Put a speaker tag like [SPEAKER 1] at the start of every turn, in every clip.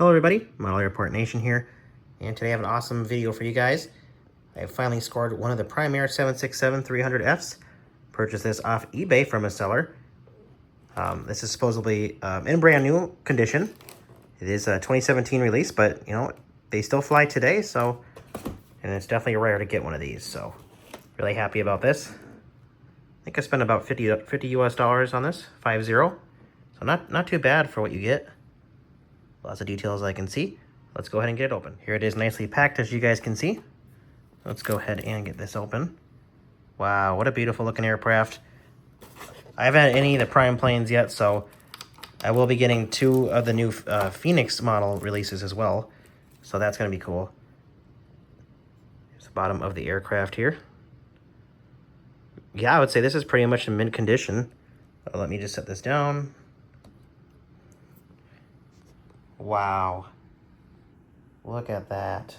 [SPEAKER 1] Hello everybody, Model Airport Nation here, and today I have an awesome video for you guys. I have finally scored one of the Prime Air 767-300Fs. Purchased this off eBay from a seller. This is supposedly in brand new condition. It is a 2017 release, but you know, they still fly today, so, and it's definitely rare to get one of these, so really happy about this. I think I spent about 50 US dollars on this, 50. So not too bad for what you get. Lots of details I can see. Let's go ahead and get it open. Here it is, nicely packed, as you guys can see. Let's go ahead and get this open. Wow, what a beautiful looking aircraft. I haven't had any of the Prime planes yet, so I will be getting 2 of the new Phoenix model releases as well. So that's going to be cool. Here's the bottom of the aircraft here. Yeah, I would say this is pretty much in mint condition. Let me just set this down. Wow. Look at that.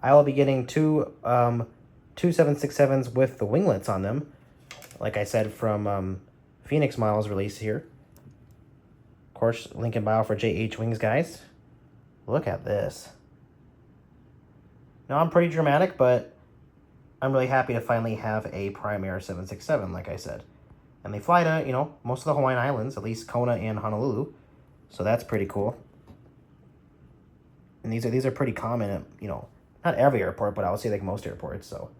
[SPEAKER 1] I will be getting two 767s with the winglets on them. Like I said, from Phoenix models released here. Of course, link in bio for JH Wings, guys. Look at this. Now, I'm pretty dramatic, but I'm really happy to finally have a Prime Air 767, like I said. And they fly to, you know, most of the Hawaiian Islands, at least Kona and Honolulu. So that's pretty cool. And these are pretty common at, you know, not every airport, but I would say like most airports, so.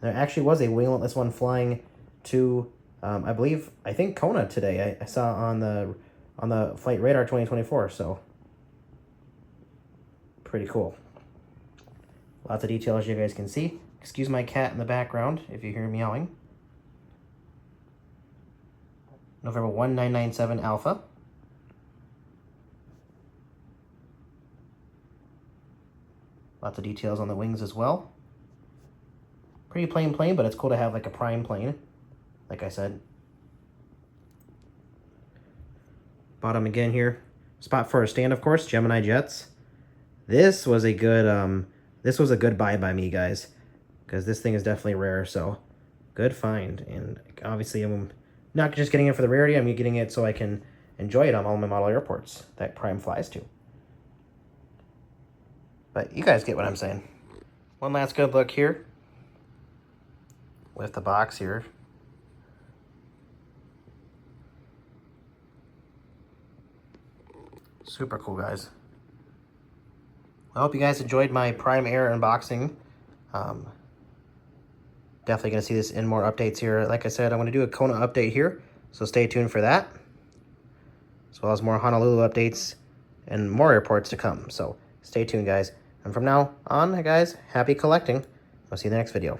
[SPEAKER 1] There actually was a wingless one flying to, I think Kona today. I saw on the Flight Radar 2024, so. Pretty cool. Lots of details you guys can see. Excuse my cat in the background if you hear meowing. November 1997 Alpha. Lots of details on the wings as well. Pretty plain plane, but it's cool to have like a Prime plane, like I said. Bottom again here. Spot for a stand, of course, Gemini jets. This was a good buy by me, guys, because this thing is definitely rare, so good find. And obviously I'm not just getting it for the rarity, I'm getting it so I can enjoy it on all my model airports that Prime flies to. But you guys get what I'm saying. One last good look here with the box here. Super cool, guys. I hope you guys enjoyed my Prime Air unboxing. Definitely going to see this in more updates here. Like I said, I'm going to do a Kona update here, so stay tuned for that. As well as more Honolulu updates and more airports to come. So stay tuned, guys. And from now on, guys, happy collecting. I'll see you in the next video.